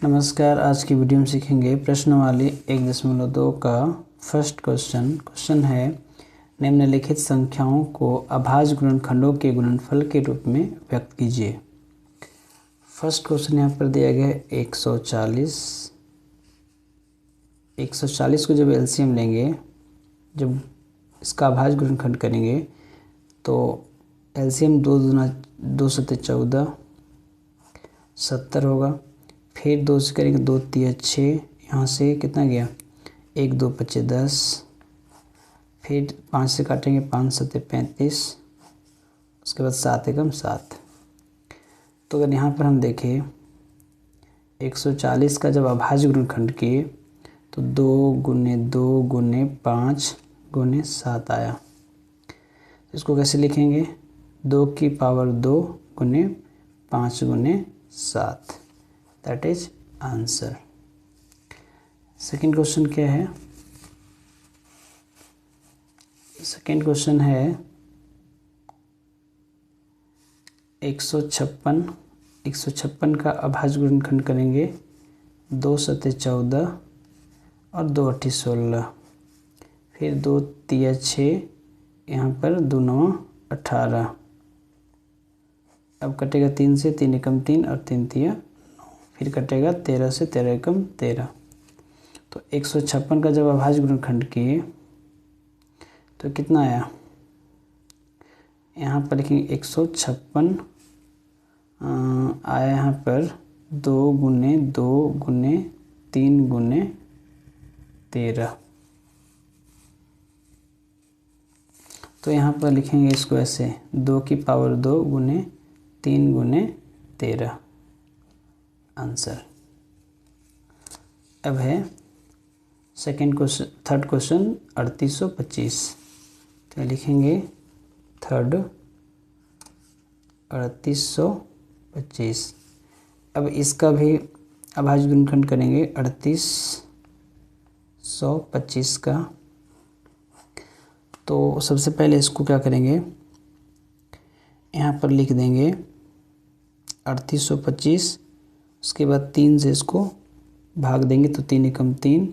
नमस्कार। आज की वीडियो में सीखेंगे प्रश्नवाली 1.2 का फर्स्ट क्वेश्चन है निम्नलिखित संख्याओं को अभाज्य गुणनखंडों के गुणनफल के रूप में व्यक्त कीजिए। फर्स्ट क्वेश्चन यहाँ पर दिया गया है 140 को जब एलसीएम लेंगे, जब इसका अभाज्य गुणनखंड करेंगे तो एलसीएम 2 दूना 2 सत्ते 14 70 होगा। फिर 2 से करेंगे 2 तिया 6, यहाँ से कितना गया 1 2 5 10। फिर 5 से काटेंगे 5 सत्ते 35, उसके बाद 7 एकम 7। तो अगर यहाँ पर हम देखें 140 का जब अभाज्य गुणनखंड किए तो 2 गुने 2 गुने 5 गुने 7 आया। इसको कैसे लिखेंगे? 2 की पावर 2 गुने 5 गुने 7, that is answer. Second question क्या है? सेकंड क्वेश्चन है 156 का अभाज्य गुणनखंड करेंगे 2 सत्ते 14 और 2 अट्ठी 16। फिर 2 तिया 6, यहाँ पर 2 नवा 18। अब कटेगा 3 से 3 एकम 3 और 3 तिया 9। फिर कटेगा 13 से 13 एकम 13। तो 156 का जब अभाज्य गुणनखंड किए तो कितना आया? यहाँ पर लिखेंगे 156 आया यहाँ पर 2 गुने 2 गुने 3 गुने 13। तो यहाँ पर लिखेंगे इसको ऐसे 2 की पावर 2 गुने 3 गुने 13, आंसर। अब है थर्ड क्वेश्चन 3825। तो लिखेंगे थर्ड 3825। अब इसका भी अभाज्य गुणनखंड करेंगे 3825 का। तो सबसे पहले इसको क्या करेंगे, यहाँ पर लिख देंगे 3825। उसके बाद 3 से इसको भाग देंगे तो 3 एकम 3,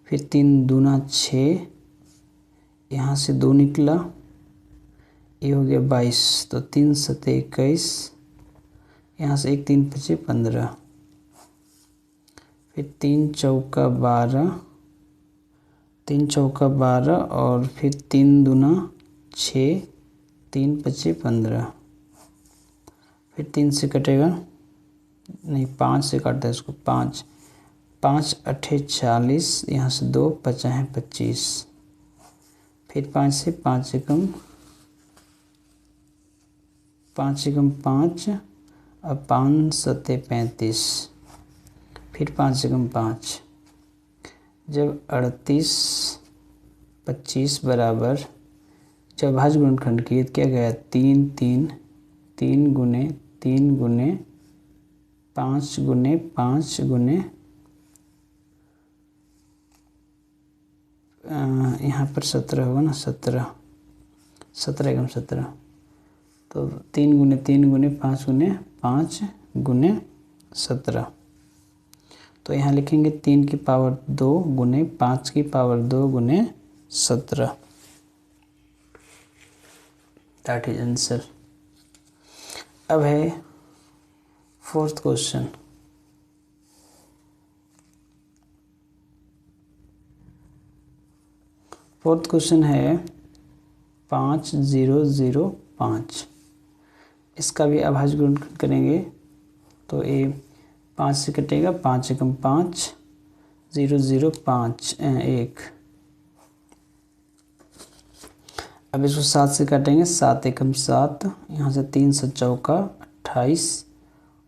फिर 3 दूना 6, यहाँ से 2 निकला, ये हो गया 22। तो 3 सत्ते 21, यहाँ से 1 3 5 15, फिर 3 चौका 12, 3 चौका 12 और फिर 3 दूना 6, 3 5 15। फिर 3 से कटेगा नहीं, 5 से काटता है इसको, 5 5 अट्ठे 40, यहाँ से 2 5 है 25। फिर 5 से 5 एकम 5 और 5 सत्ते 35। फिर 5 एकम 5। जब 3825 बराबर जब अभाज्य गुणनखंड किए क्या गया 3 3 3 गुने 3 गुने 5 गुने 5 गुने यहाँ पर 17 होगा ना, 17 एकम 17। तो 3 गुने 3 गुने 5 गुने 5 गुने 17। तो यहाँ लिखेंगे 3 की पावर 2 गुने 5 की पावर 2 गुने 17, दैट इज आंसर। अब है फोर्थ क्वेश्चन। फोर्थ क्वेश्चन है 5005। इसका भी अभाज्य गुणनखंड करेंगे तो ये 5 से कटेगा 5 एकम 5 0 0 5 1। अब इसको 7 से काटेंगे 7 एकम 7, यहाँ से 3 7 चौका 28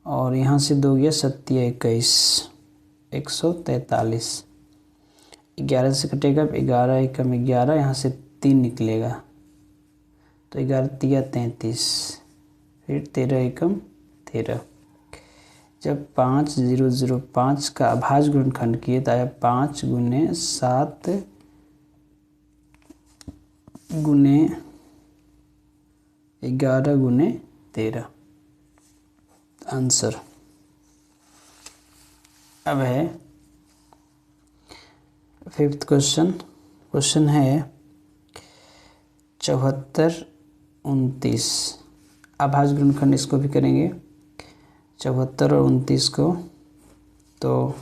और यहाँ से 2 गया 7 21 143। 11 से कटेगा 11 एकम 11, यहाँ से 3 निकलेगा तो 11 तिया 33, फिर 13 एकम 13। जब 5 0 0 5 का अभाज्य गुणनखंड किए तो आया 5 गुने 7 गुने 11 गुने 13, आंसर। अब है 5th क्वेश्चन है 74 29। अभाज्य गुणनखंड इसको भी करेंगे 74 और 29 को। तो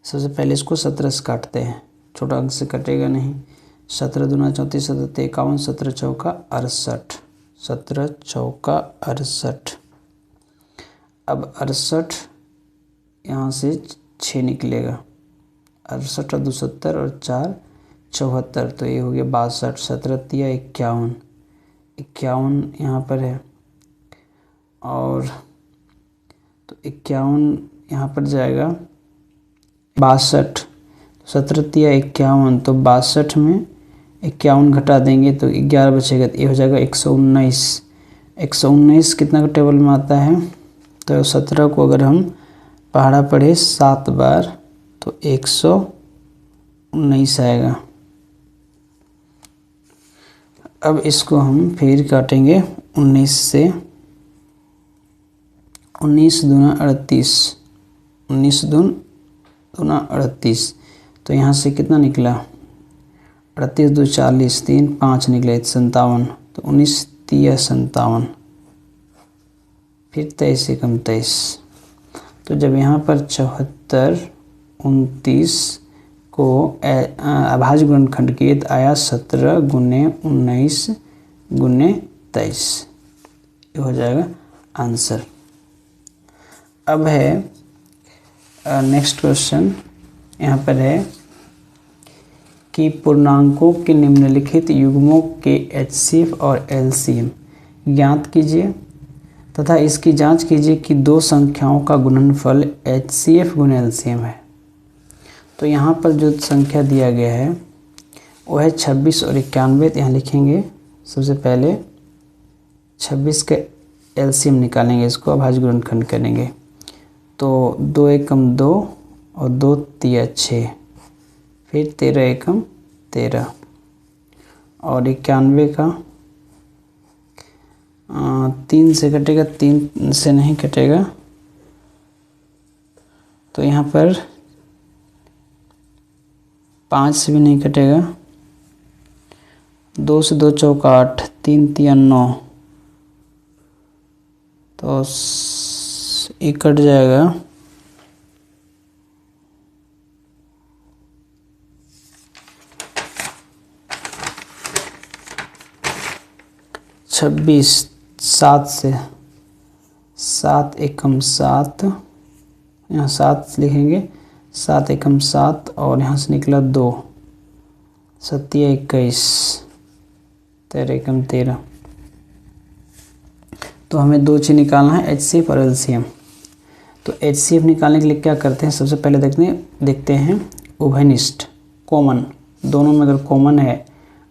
सबसे पहले इसको 17 से काटते हैं, छोटा अंक से कटेगा नहीं। 17 दूना 34, 17 51, 17 चौका 68, 17 चौका 68। अब 68 यहाँ से 6 निकलेगा, 68 और 2 70 और 4 74, तो ये हो गया 62। 17 तिया 51, 51 यहाँ पर है, और तो 51 यहाँ पर जाएगा 62। 17 तिया 51, तो 62 में 51 घटा देंगे तो 11 बचेगा, तो ये हो जाएगा 119। 119 कितना का टेबल में आता है, तो 17 को अगर हम पहाड़ा पढ़े 7 बार तो 119 आएगा। अब इसको हम फिर काटेंगे 19 से। 19 दूना 38, 19 दूना 38, तो यहाँ से कितना निकला 38 2 40, 3 5 निकले 57, तो 19 तिया 57, फिर 23 एकम 23। तो जब यहाँ पर 74 29 को अभाज्य गुणनखंड किए तो आया 17 गुने 19 गुने 23, ये हो जाएगा आंसर। अब है नेक्स्ट क्वेश्चन, यहाँ पर है कि पूर्णांकों के निम्नलिखित युग्मों के HCF और LCM ज्ञात कीजिए तथा इसकी जांच कीजिए कि दो संख्याओं का गुणनफल HCF गुने LCM है। तो यहाँ पर जो संख्या दिया गया है वो है 26 और 91। तो यहाँ लिखेंगे सबसे पहले 26 का LCM निकालेंगे, इसको अभाज्य गुणनखंड करेंगे। तो 2 एकम 2 और 2 तिया 6, फिर 13 एकम 13, और 91 का 3 से कटेगा, 3 से नहीं कटेगा, तो यहाँ पर 5 से भी नहीं कटेगा। 2 से 2 चौका 8, 3 तिया 9, तो ये कट जाएगा। 26 7 से 7 एकम 7, यहाँ 7 लिखेंगे, 7 एकम 7, और यहाँ से निकला 2, 7 21, 13 एकम 13। तो हमें दो चीज़ निकालना है, HCF और LCM। तो HCF निकालने के लिए क्या करते हैं, सबसे पहले देखते हैं उभयनिष्ठ कॉमन, दोनों में अगर कॉमन है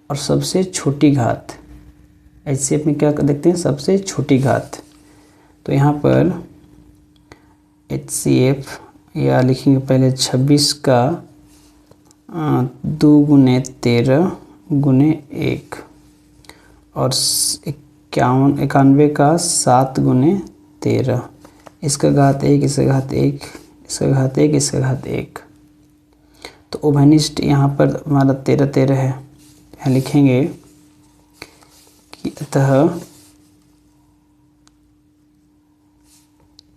और सबसे छोटी घात। HCF में क्या देखते हैं, सबसे छोटी घात। तो यहाँ पर HCF या लिखेंगे पहले 26 का 2 गुने 13 गुने 1, और 91 का 7 गुने 13, इसका घात 1, इसका घात 1, इसका घात 1, इसका घात 1। तो उभयनिष्ठ यहाँ पर हमारा 13 13 है। यहाँ लिखेंगे कि अतः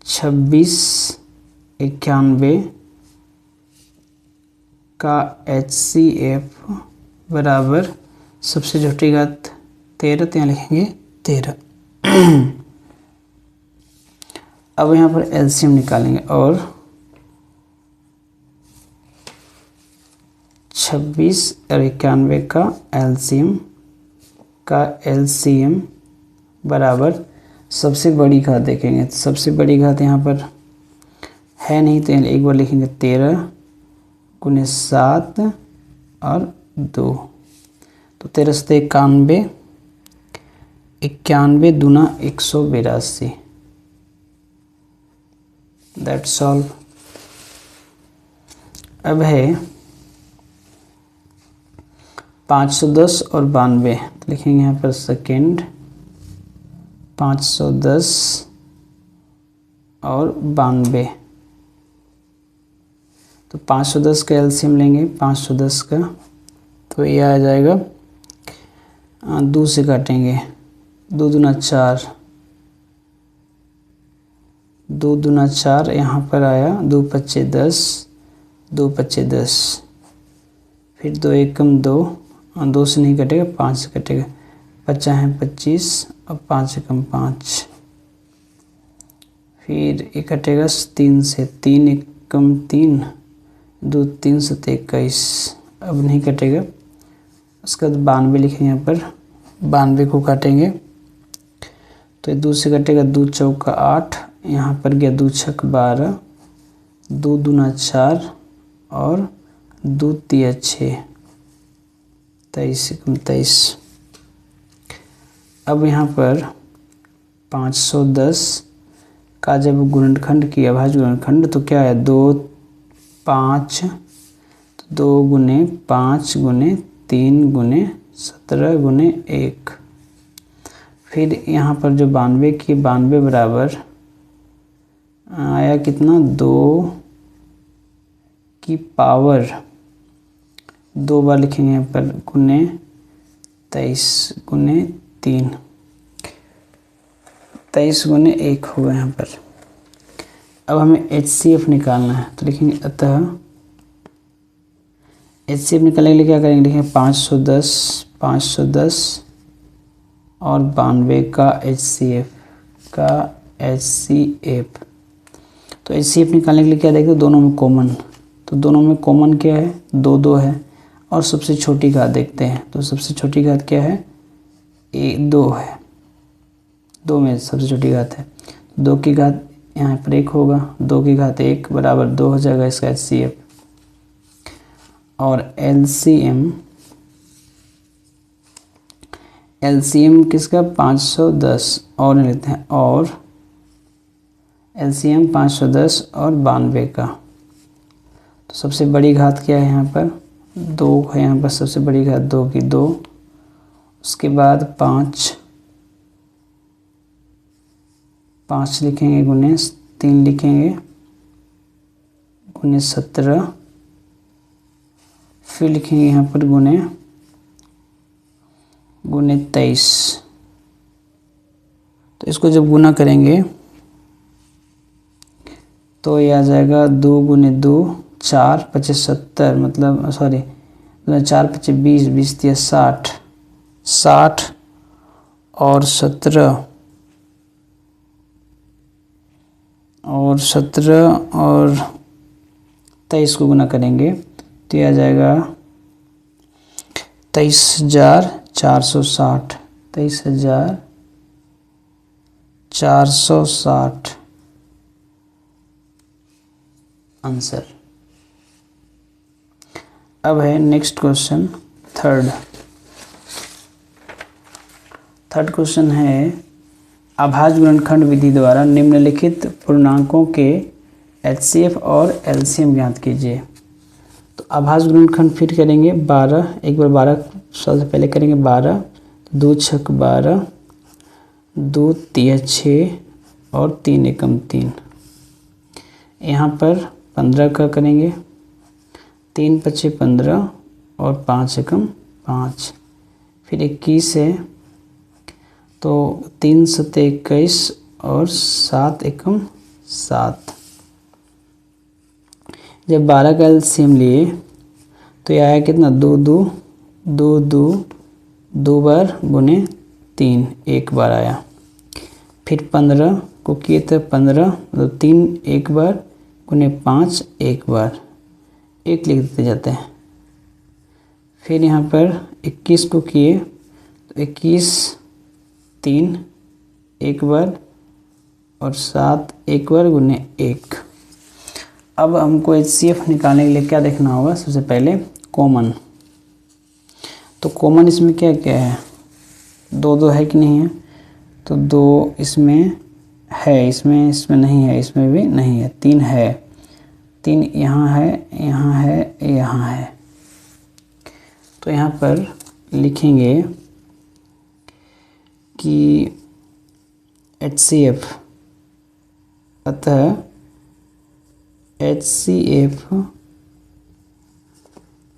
26 91 का HCF बराबर सबसे छोटी घात 13, तो यहाँ लिखेंगे 13। अब यहाँ पर LCM निकालेंगे, और 26 और 91 का LCM बराबर सबसे बड़ी घात देखेंगे। तो सबसे बड़ी घात यहाँ पर है नहीं, तो एक बार लिखेंगे 13 गुने 7 और 2, तो 13 से 91, 91 दूना 182। That's all. अब है 510 और 92, तो लिखेंगे यहाँ पर सेकेंड 510 और 92। तो 510 का एलसीएम लेंगे, 510 का, तो ये आ जाएगा 2 से काटेंगे, 2 दूना 4, 2 दूना 4, यहाँ पर आया 2 पच्चे 10, 2 पच्चे 10, फिर 2 एकम 2, 2 से नहीं कटेगा, 5 से कटेगा, 50 है 25 और 5 एकम 5, फिर ये कटेगा 3 से, 3 एकम 3, 2 3 7 21, अब नहीं कटेगा। उसके बाद 92 लिखेंगे, यहाँ पर 92 को काटेंगे, तो ये 2 से कटेगा, 2 चौका 8, यहाँ पर गया 2 छक 12, 2 दूना 4 और 2 तिया 6, 23 एकम 23। अब यहाँ पर 510 का जब गुणनखंड किया, अभाज्य गुणनखंड, तो क्या है 2 5, तो 2 गुने 5 गुने 3 गुने 17 गुने 1, फिर यहाँ पर जो 92 की 92 बराबर आया कितना, 2 की पावर 2 बार लिखेंगे यहाँ पर, गुने 23 गुने 3, 23 गुने 1 होगा यहाँ पर। अब हमें HCF निकालना है, तो लिखेंगे अतः HCF निकालने के लिए क्या करेंगे, लिखेंगे 510 510 और 92 का HCF। तो HCF निकालने के लिए क्या देखते हैं, दोनों में कॉमन, तो दोनों में कॉमन क्या है, 2 2 है, और सबसे छोटी घात देखते हैं, तो सबसे छोटी घात क्या है, 2 है, 2 में सबसे छोटी घात है, 2 की घात यहाँ पर 1 होगा, 2 की घात 1 बराबर 2 हो जाएगा इसका HCF। और LCM किसका, 510, और लेते हैं, और LCM 510 और 92 का, तो सबसे बड़ी घात क्या है यहाँ पर, 2 है, यहाँ पर सबसे बड़ी घात 2 की 2, उसके बाद 5 लिखेंगे, गुने 3 लिखेंगे, गुने 17, फिर लिखेंगे यहाँ पर गुने 23। तो इसको जब गुना करेंगे तो ये आ जाएगा 2 गुने 2 4 5 70, मतलब सॉरी 4 5 20, 20 दिया 60, 60 और 17 और 23 को गुना करेंगे, तो यह आ जाएगा 23,460, 23,460 आंसर। अब है नेक्स्ट क्वेश्चन, थर्ड क्वेश्चन है, अभाज्य गुणनखंड विधि द्वारा निम्नलिखित पूर्णांकों के HCF और LCM ज्ञात कीजिए। तो अभाज्य गुणनखंड फिर करेंगे 12, एक बार 12 सबसे पहले करेंगे 12, 2 छक 12, 2 तिया 6 और 3 एकम 3, यहाँ पर 15 का करेंगे, 3 पच्चे 15 और 5 एकम 5, फिर 21 है, तो 3 सते 21 और 7 एकम 7। जब 12 का LCM लिए तो ये आया कितना, 2 2 2 2 2 बार गुने 3 एक बार आया, फिर 15 को किए थे 15, तो 3 एक बार गुने 5 एक बार, 1 लिख देते जाते हैं। फिर यहाँ पर 21 को किए तो 21 3 एक बार और 7 एक बार गुने 1। अब हमको HCF निकालने के लिए क्या देखना होगा, सबसे पहले कॉमन। तो कॉमन इसमें क्या क्या है, 2 2 है कि नहीं है, तो 2 इसमें है, इसमें नहीं है, इसमें भी नहीं है, 3 है, 3 यहाँ है, यहाँ है, यहाँ है। तो यहाँ पर लिखेंगे कि HCF, अतः HCF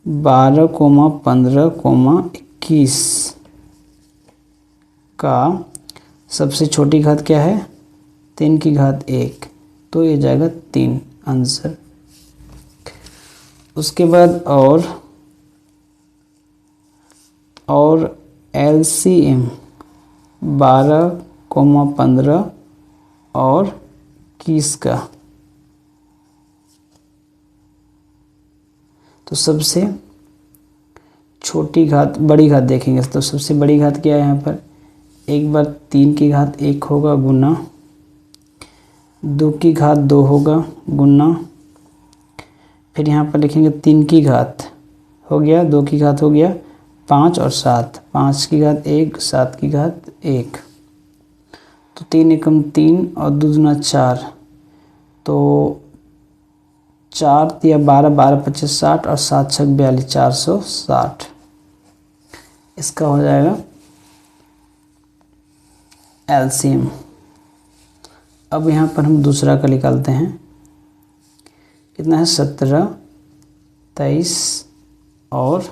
12,15,21 का सबसे छोटी घात क्या है? 3 की घात 1, तो ये जाएगा 3 आंसर। उसके बाद और LCM 12,15 और 21 का, तो सबसे छोटी घात बड़ी घात देखेंगे। तो सबसे बड़ी घात क्या है यहाँ पर? एक बार 3 की घात 1 होगा गुना 2 की घात 2 होगा गुना, फिर यहाँ पर लिखेंगे 3 की घात हो गया, 2 की घात हो गया 5 और 7, 5 की घात 1, 7 की घात 1, तो 3 एकम 3 और 2 दूना 4, तो 4 या 12, 12 25 60 और 7 छक 42, 460 इसका हो जाएगा LCM। अब यहाँ पर हम दूसरा का निकालते हैं। कितना है? 17, 23 और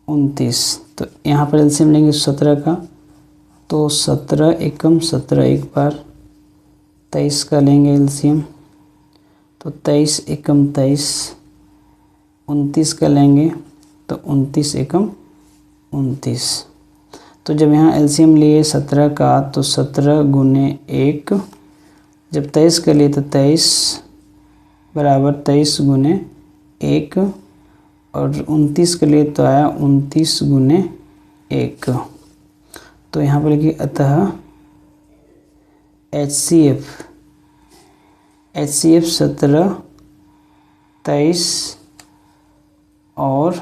29। तो यहाँ पर LCM लेंगे 17 का, तो 17 एकम 17 एक बार, 23 का लेंगे LCM, तो 23 एकम 23, 29 का लेंगे तो 29 एकम 29। तो जब यहाँ LCM लिए 17 का, तो 17 गुने 1, जब 23 का लिए तो 23 बराबर 23 गुने 1, और 29 के लिए तो आया 29 गुने 1। तो यहाँ पर लिखिए अतः HCF 17, 23 और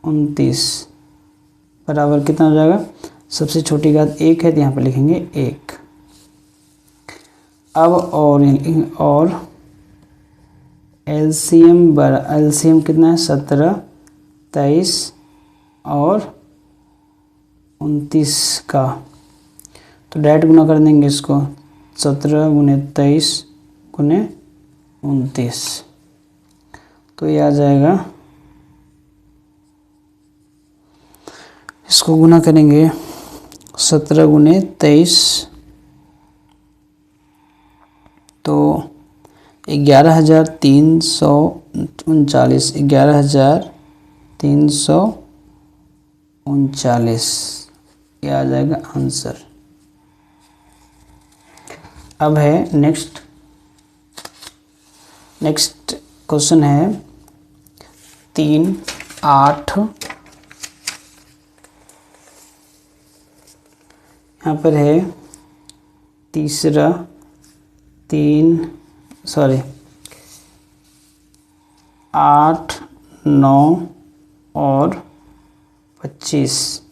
29 बराबर कितना हो जाएगा? सबसे छोटी घात 1 है तो यहाँ पर लिखेंगे 1। अब और LCM कितना है? 17, 23 और 29 का, तो डायरेक्ट गुना कर देंगे इसको, 17 गुने 23 गुने 29, तो ये आ जाएगा, इसको गुना करेंगे 17 गुने 23 तो 11,339, 11,339 ये आ जाएगा आंसर। अब है नेक्स्ट क्वेश्चन है 3, 8। यहाँ पर है तीसरा 8, 9 और 25।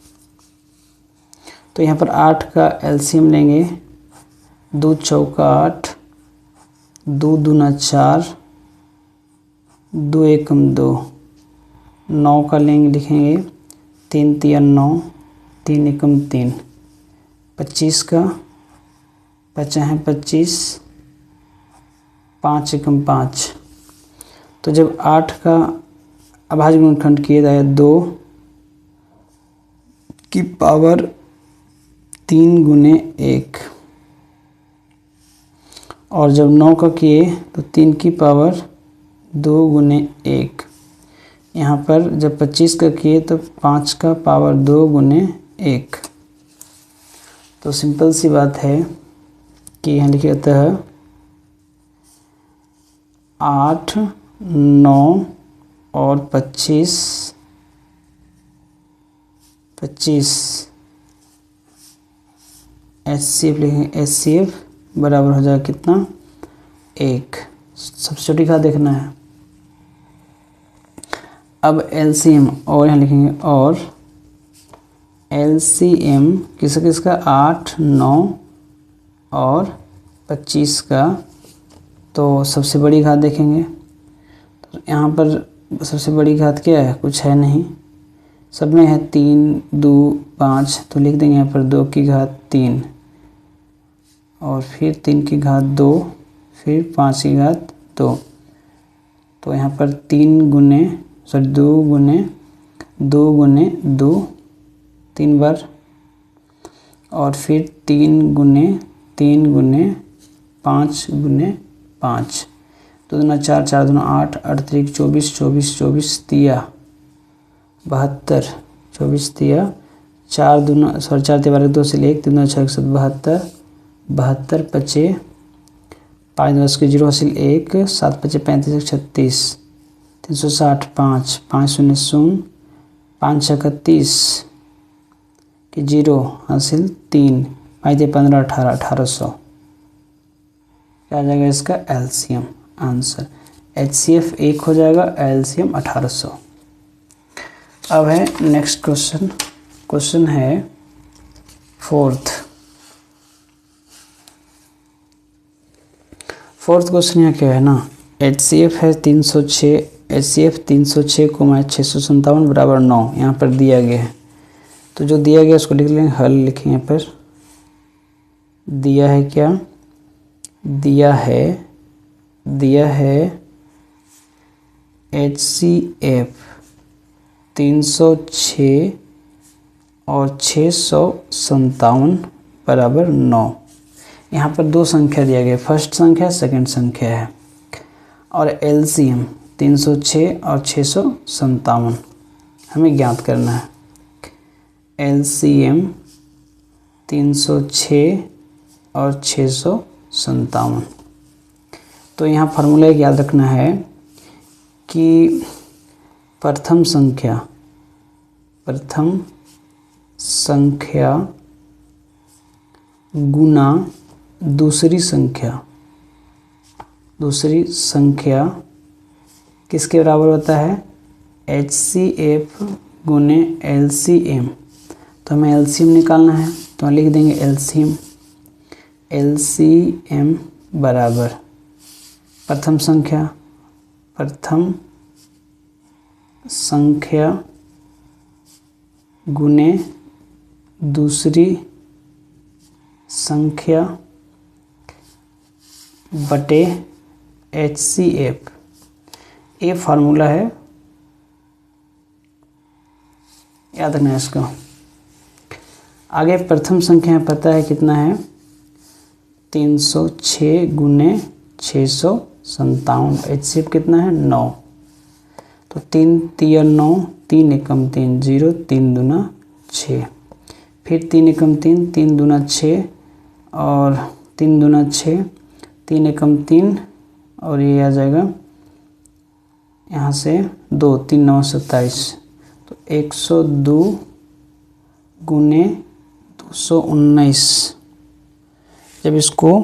तो यहाँ पर 8 का LCM लेंगे, 2 चौका 8, 2 दूना 4, 2 एकम 2, 9 का लेंगे लिखेंगे 3 तिया 9, 3 एकम 3, 25 का 5 है 25, 5 एकम 5। तो जब 8 का अभाज्य गुणनखंड किए जाए 2 की पावर 3 गुने 1, और जब 9 का किए तो 3 की पावर 2 गुने 1। यहाँ पर जब 25 का किए तो 5 का पावर 2 गुने 1। तो सिंपल सी बात है कि यहाँ लिखे होता है 8, 9 और 25 HCF लिखेंगे, HCF बराबर हो जाएगा कितना? 1। सबसे छोटी घात देखना है। अब LCM और यहाँ लिखेंगे, और LCM किसका 8, 9 और 25 का, तो सबसे बड़ी घात देखेंगे। तो यहाँ पर सबसे बड़ी घात क्या है? कुछ है नहीं, सब में है 3, 2, 5, तो लिख देंगे यहाँ पर 2 की घात 3 और फिर 3 की घात 2, फिर 5 की घात 2। तो यहाँ पर 2 गुने 2 3 बार, और फिर 3 गुने 5 गुने 5, 2 दूना 4, 4 दूना 8, 8 3 24, 24 24 तिया 72, 24 तिया 4 दूना 4 12 2 से 1, 3 6 7 72, 72 पचे 5 10 के 0 हासिल 1, 7 पचे 35 36, 360 5, 5 शून्य 0, 5 6 31 के 0 हासिल 3, 5 15 18, 1800। क्या आ जाएगा इसका एलसीएम आंसर? HCF 1 हो जाएगा, एलसीएम 1800। अब है नेक्स्ट क्वेश्चन। क्वेश्चन है फोर्थ क्वेश्चन यहाँ क्या है ना, HCF है 306, HCF 306 को 657 बराबर 9 यहाँ पर दिया गया है। तो जो दिया गया उसको लिख लेंगे, हल लिखेंगे यहाँ पर। दिया है क्या, दिया है HCF 306 और 657 बराबर 9। यहाँ पर 2 संख्या दिया गया, फर्स्ट संख्या सेकंड संख्या है, और एलसीएम 306 और 657 हमें ज्ञात करना है। एलसीएम 306 और 657। तो यहाँ फार्मूला एक याद रखना है कि प्रथम संख्या गुना दूसरी संख्या किसके बराबर होता है? HCF गुने LCM। तो हमें LCM निकालना है, तो लिख देंगे LCM बराबर प्रथम संख्या गुने दूसरी संख्या बटे HCF। ये फार्मूला है, याद रखना है इसको। आगे प्रथम संख्या पता है कितना है, 306 गुने 657। HCF कितना है 9, तो 3 3 9, 3 एकम 3 0, 3 दूना 6, फिर 3 एकम 3, 3 दूना 6 और 3 दूना 6, 3 एकम 3, और ये आ जाएगा यहाँ से 2, 3 9 27, तो 102 गुने 219। जब इसको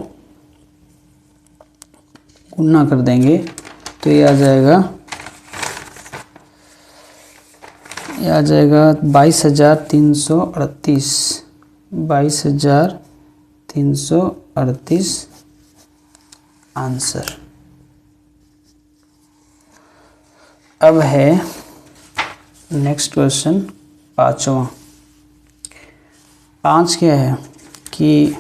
गुना कर देंगे तो ये आ जाएगा 22,338, 22,338 आंसर। अब है नेक्स्ट क्वेश्चन पाँचवा। 5 क्या है कि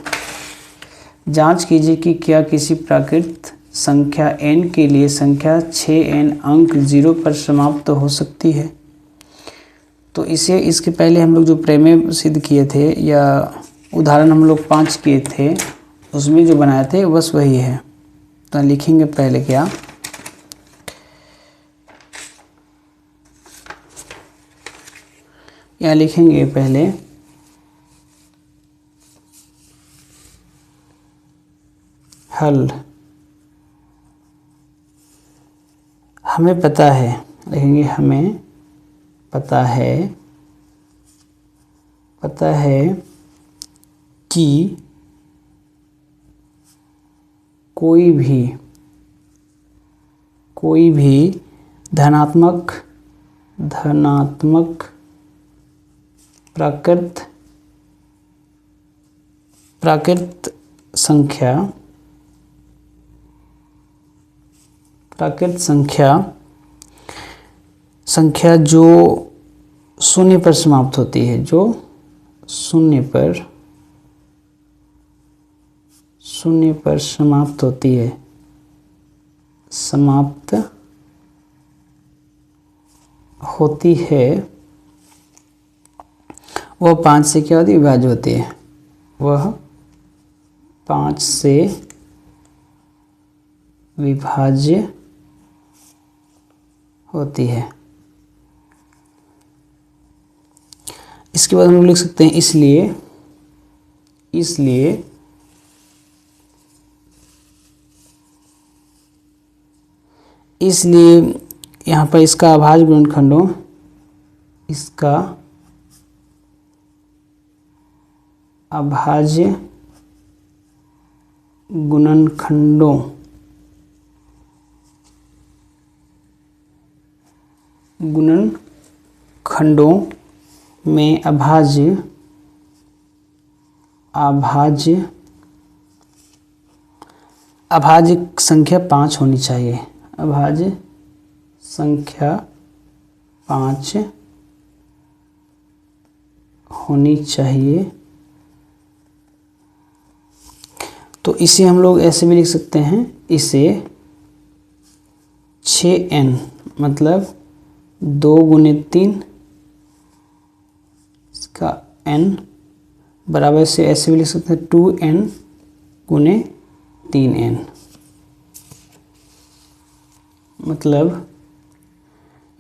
जांच कीजिए कि क्या किसी प्राकृत संख्या n के लिए संख्या 6n अंक 0 पर समाप्त हो सकती है। तो इसके पहले हम लोग जो प्रमेय सिद्ध किए थे या उदाहरण हम लोग 5 किए थे, उसमें जो बनाए थे बस वही है। तो लिखेंगे पहले क्या, यहाँ लिखेंगे पहले हल। हमें पता है, लिखेंगे हमें पता है कि कोई भी धनात्मक प्राकृत संख्या जो शून्य पर समाप्त होती है, जो शून्य पर समाप्त होती है, समाप्त होती है वह 5 से क्या होती है, विभाज्य होती है। वह 5 से विभाज्य होती है। इसके बाद हम लोग लिख सकते हैं इसलिए यहाँ पर इसका अभाज्य गुणनखंडों, इसका अभाज्य गुणनखंडों में अभाज्य संख्या 5 होनी चाहिए। अभाज्य संख्या 5 होनी चाहिए। तो इसे हम लोग ऐसे भी लिख सकते हैं, इसे 6n मतलब 2 गुने 3 इसका n बराबर से ऐसे भी लिख सकते हैं 2n गुने 3n। मतलब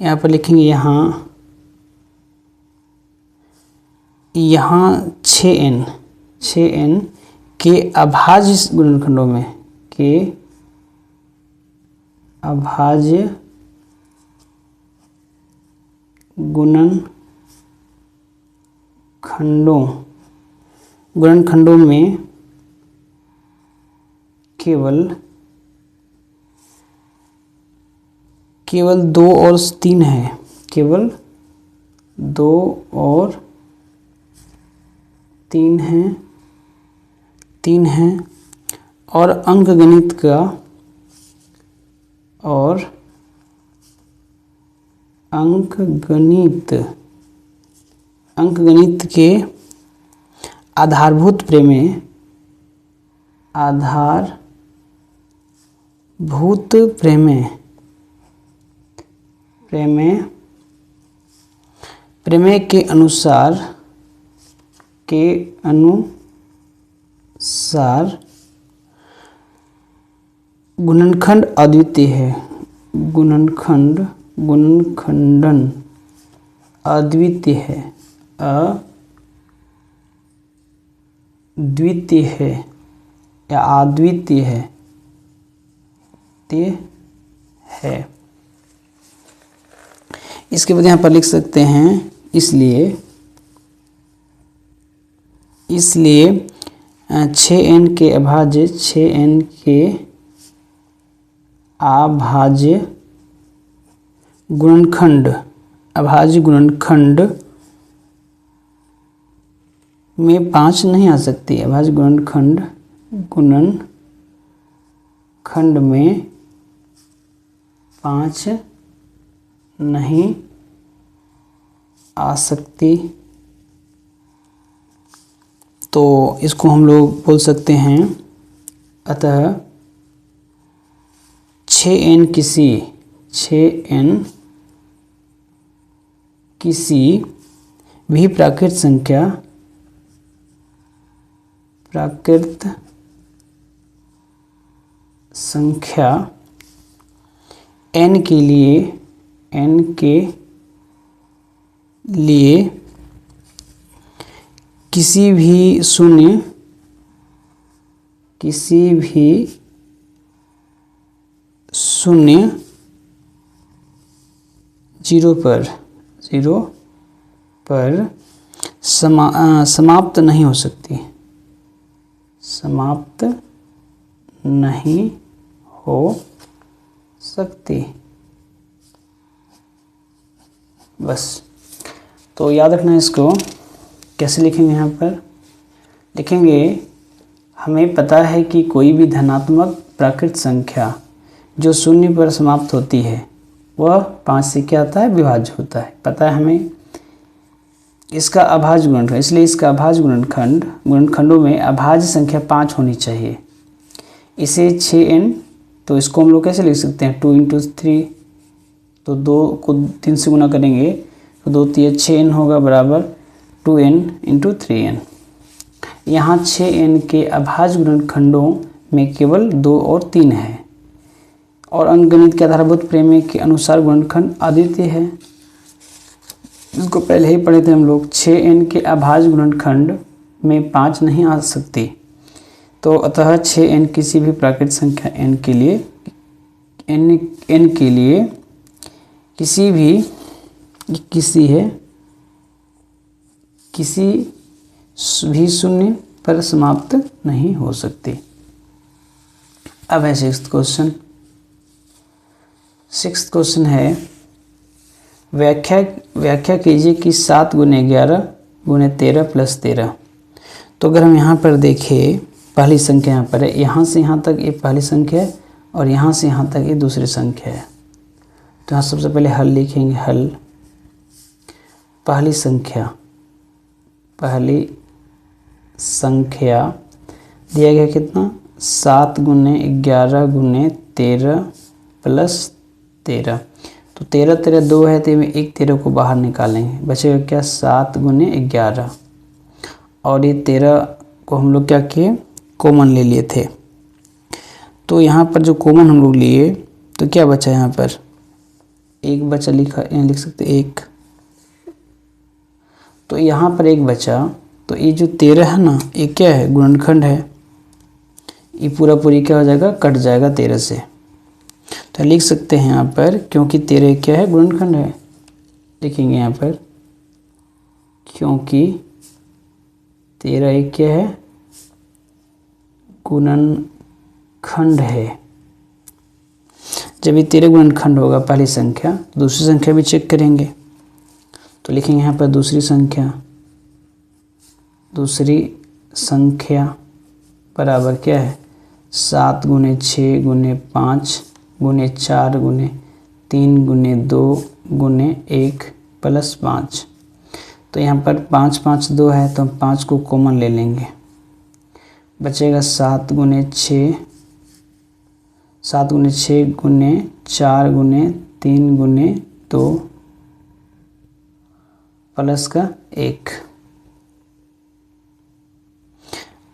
यहाँ पर लिखेंगे यहाँ 6n के अभाज्य गुणनखंडों में, के अभाज्य गुणनखंडों में केवल 2 और 3 है, केवल 2 और 3 हैं और अंकगणित के आधारभूत प्रमेय के अनुसार गुणनखंड अद्वितीय है। गुणनखंडन अद्वितीय या अद्वितीय है। इसके बाद यहाँ पर लिख सकते हैं इसलिए 6n के अभाज्य गुणनखंड में 5 नहीं आ सकती। अभाज्य गुणनखंड में 5 नहीं आ सकती। तो इसको हम लोग बोल सकते हैं, अतः 6n किसी भी प्राकृत संख्या n के लिए किसी भी शून्य 0 पर समाप्त नहीं हो सकती। बस तो याद रखना इसको कैसे लिखेंगे। यहाँ पर लिखेंगे, हमें पता है कि कोई भी धनात्मक प्राकृत संख्या जो 0 पर समाप्त होती है वह 5 से क्या होता है, विभाज्य होता है। पता है हमें इसका अभाज्य गुणनखंड, इसलिए इसका अभाज्य गुणनखंडों में अभाज्य संख्या 5 होनी चाहिए। इसे 6n, तो इसको हम लोग कैसे लिख सकते हैं 2 × 3 तो 2 को 3 से गुना करेंगे तो 2 3 6n होगा बराबर 2n इंटू 3n। यहाँ 6n के अभाज्य गुणनखंडों में केवल 2 और 3 है और अंकगणित के आधारभूत प्रमेय के अनुसार गुणनखंड अद्वितीय है। इसको पहले ही पढ़े थे हम लोग। 6n के अभाज्य गुणनखंड में 5 नहीं आ सकती, तो अतः 6n किसी भी प्राकृतिक संख्या n के लिए किसी भी शून्य पर समाप्त नहीं हो सकती। अब है सिक्स्थ क्वेश्चन है व्याख्या कीजिए कि 7 गुने 11 गुने 13 प्लस 13। तो अगर हम यहाँ पर देखें, पहली संख्या यहाँ पर है, यहाँ से यहाँ तक ये पहली संख्या है और यहाँ से यहाँ तक ये दूसरी संख्या है। तो यहाँ सबसे पहले हल लिखेंगे। हल पहली संख्या दिया गया कितना 7 गुने 11 गुने 13 प्लस 13। तो 13 13 2 है तो एक 13 को बाहर निकालेंगे, बचेगा क्या 7 गुने 11 और ये 13 को हम लोग क्या किए कॉमन ले लिए थे। तो यहाँ पर जो कॉमन हम लोग लिए तो क्या बचा यहाँ पर एक बचा, लिखा यहाँ लिख सकते एक। तो यहाँ पर एक बचा, तो ये जो 13 है ना ये क्या है गुणनखंड है, ये पूरी क्या हो जाएगा कट जाएगा 13 से। तो लिख सकते हैं यहाँ पर क्योंकि 13 क्या है गुणनखंड है, लिखेंगे यहाँ पर क्योंकि 13 एक क्या है गुणनखंड है। जब ये 13 गुणनखंड होगा पहली संख्या, दूसरी संख्या भी चेक करेंगे। तो लिखेंगे यहाँ पर दूसरी संख्या बराबर क्या है 7 गुने 6 गुने 5 गुने 4 गुने 3 गुने 2 गुने 1 प्लस 5। तो यहाँ पर 5 5 2 है तो हम 5 को कॉमन ले लेंगे, बचेगा 7 गुने 6 गुने 4 गुने 3 गुने 2 प्लस का 1।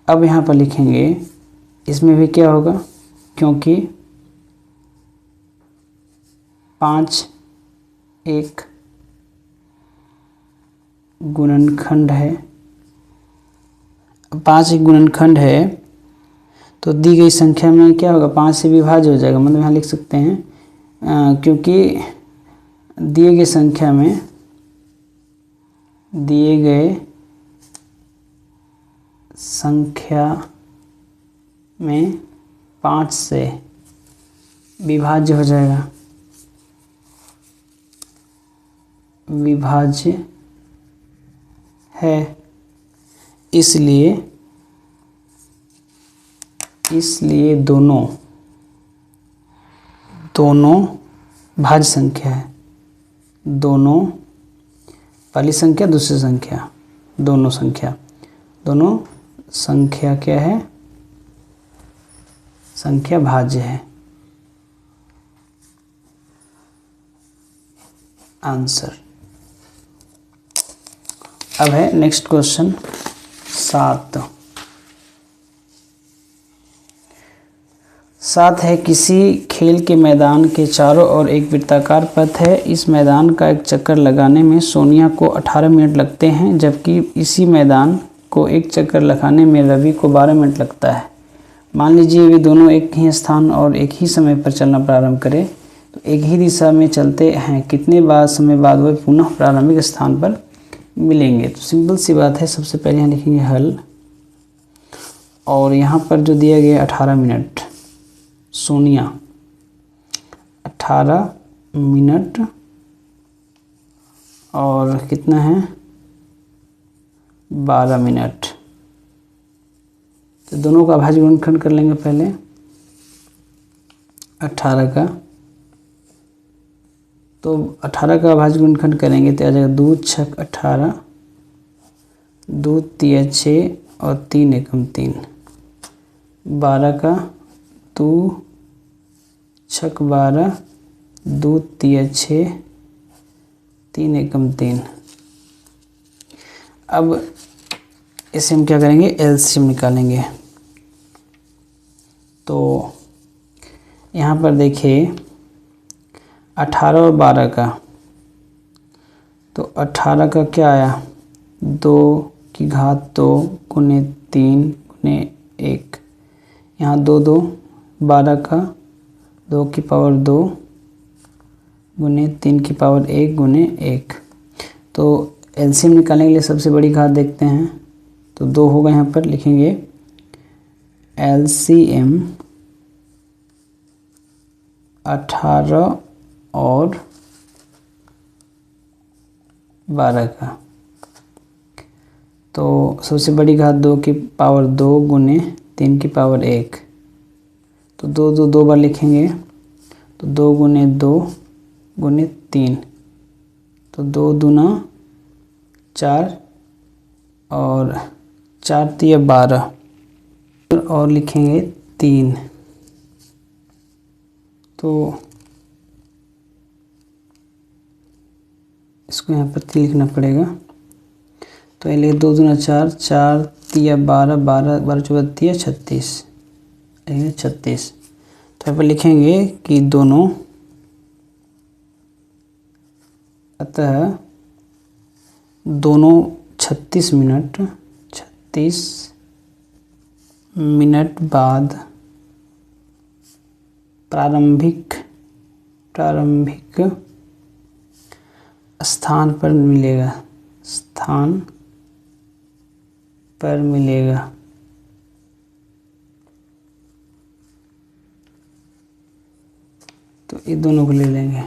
अब यहाँ पर लिखेंगे इसमें भी क्या होगा क्योंकि 5 एक गुणनखंड है, 5 एक गुणनखंड है तो दी गई संख्या में क्या होगा 5 से विभाज्य हो जाएगा। मतलब यहाँ लिख सकते हैं क्योंकि दिए गए संख्या में 5 से विभाज्य हो जाएगा, विभाज्य है, इसलिए दोनों भाज्य संख्या है। दोनों पहली संख्या दूसरी संख्या दोनों संख्या क्या है संख्या भाज्य है। आंसर। अब है नेक्स्ट क्वेश्चन 7 है किसी खेल के मैदान के चारों ओर एक वृत्ताकार पथ है। इस मैदान का एक चक्कर लगाने में सोनिया को 18 मिनट लगते हैं, जबकि इसी मैदान को एक चक्कर लगाने में रवि को 12 मिनट लगता है। मान लीजिए वे दोनों एक ही स्थान और एक ही समय पर चलना प्रारंभ करें तो एक ही दिशा में चलते हैं, कितने समय बाद वे पुनः प्रारंभिक स्थान पर मिलेंगे। तो सिंपल सी बात है, सबसे पहले यहाँ लिखेंगे हल और यहाँ पर जो दिया गया 18 मिनट, सोनिया 18 मिनट और कितना है 12 मिनट। तो दोनों का भाज्य गुणनखंड कर लेंगे पहले 18 का, तो 18 का भाज्य गुणनखंड करेंगे तो आ जाएगा 2 छक 18, 2 तिया 6 और 3 एकम 3, 12 का 2 छक 12, 2 तिया 6, 3 एकम 3। अब इसे हम क्या करेंगे, एलसीएम निकालेंगे। तो यहाँ पर देखिए 18 और 12 का, तो 18 का क्या आया, 2 की घात 2 गुने 3 गुने 1, यहाँ 2 2, 12 का 2 की पावर 2 गुने 3 की पावर 1 गुने 1। तो एलसीएम निकालने के लिए सबसे बड़ी घात देखते हैं, तो 2 होगा, यहाँ पर लिखेंगे एलसीएम 18 और 12 का। तो सबसे बड़ी घात 2 की पावर 2 गुने 3 की पावर 1, तो 2 2 2 बार लिखेंगे, तो 2 गुने 2 गुने 3, तो 2 दूना 4 और 4 तिया 12, और लिखेंगे 3। तो इसको यहाँ पर 3 लिखना पड़ेगा। तो ये 2 दूना 4, 4 तिया 12, 12 12 14 तिया 36, 36। तो यहाँ पर लिखेंगे कि दोनों, अतः दोनों 36 मिनट बाद प्रारंभिक स्थान पर मिलेगा। तो ये दोनों को ले लेंगे।